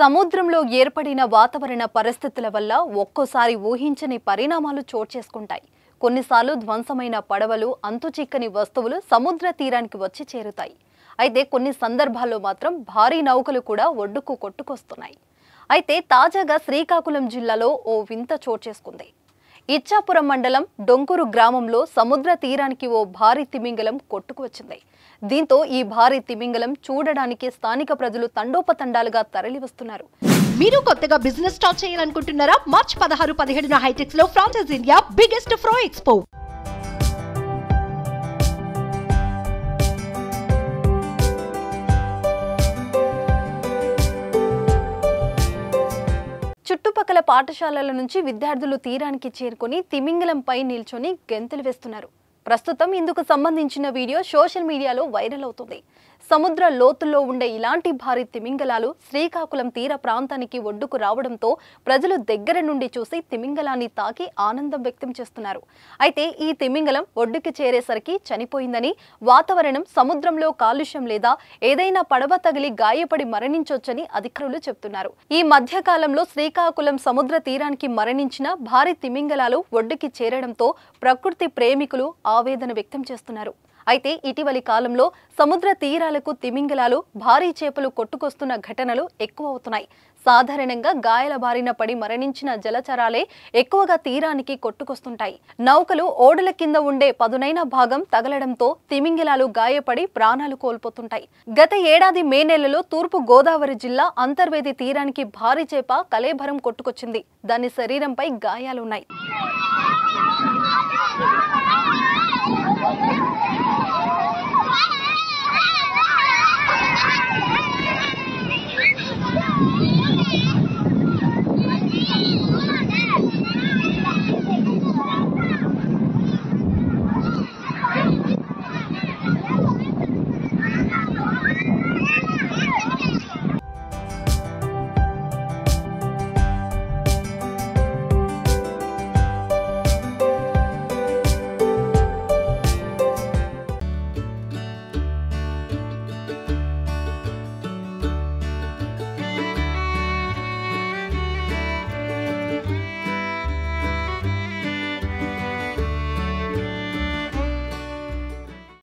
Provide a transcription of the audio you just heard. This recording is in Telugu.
సముద్రంలో ఏర్పడిన వాతావరణ పరిస్థితుల వల్ల ఒక్కోసారి ఊహించని పరిణామాలు చోటు చేసుకుంటాయి. కొన్నిసార్లు ధ్వంసమైన పడవలు, అంతుచిక్కని వస్తువులు సముద్ర తీరానికి వచ్చి చేరుతాయి. అయితే కొన్ని సందర్భాల్లో మాత్రం భారీ నౌకలు కూడా ఒడ్డుకు కొట్టుకొస్తున్నాయి. అయితే తాజాగా శ్రీకాకుళం జిల్లాలో ఓ వింత చోటు చేసుకుంది. ఇచ్చాపురం మండలం డొంకూరు గ్రామంలో సముద్ర తీరానికి ఓ భారీ తిమింగలం కొట్టుకువచ్చింది. దీంతో ఈ భారీ తిమింగలం చూడడానికి స్థానిక ప్రజలు తండోపతండాలుగా తరలివస్తున్నారు. మీరు కొత్తగా బిజినెస్ స్టార్ట్ చేయాలనుకుంటున్నారా? మార్చ్ 16-17న హైటెక్స్ లో ఫ్రాన్సెస్ ఇండియా బిగ్గెస్ట్ ఫ్రో ఎక్స్పో. చుట్టుపక్కల పాఠశాలల నుంచి విద్యార్థులు తీరానికి చేరుకొని తిమింగలంపై నిల్చొని గెంతులు వేస్తున్నారు. ప్రస్తుతం ఇందుకు సంబంధించిన వీడియో సోషల్ మీడియాలో వైరల్ అవుతుంది. సముద్ర లోతుల్లో ఉండే ఇలాంటి భారీ తిమింగలాలు శ్రీకాకుళం తీర ప్రాంతానికి ఒడ్డుకు రావడంతో ప్రజలు దగ్గర నుండి చూసి తిమింగలాన్ని తాకి ఆనందం వ్యక్తం చేస్తున్నారు. అయితే ఈ తిమింగలం ఒడ్డుకి చేరేసరికి చనిపోయిందని, వాతావరణం, సముద్రంలో కాలుష్యం లేదా ఏదైనా పడవ తగిలి గాయపడి మరణించొచ్చని అధికారులు చెబుతున్నారు. ఈ మధ్య కాలంలో శ్రీకాకుళం సముద్ర తీరానికి మరణించిన భారీ తిమింగలాలు ఒడ్డుకి చేరడంతో ప్రకృతి ప్రేమికులు ఆవేదన వ్యక్తం చేస్తున్నారు. అయితే ఇటీవలి కాలంలో సముద్ర తీరాలకు తిమింగలాలు, భారీ చేపలు కొట్టుకొస్తున్న ఘటనలు ఎక్కువ అవుతున్నాయి. సాధారణంగా గాయాల బారిన పడి మరణించిన జలచరాలే ఎక్కువగా తీరానికి కొట్టుకొస్తుంటాయి. నౌకలు, ఓడల కింద ఉండే పదునైన భాగం తగలడంతో తిమింగలాలు గాయపడి ప్రాణాలు కోల్పోతుంటాయి. గత ఏడాది మే నెలలో తూర్పు గోదావరి జిల్లా అంతర్వేది తీరానికి భారీ చేప కళేభరం కొట్టుకొచ్చింది. దాని శరీరంపై గాయాలున్నాయి.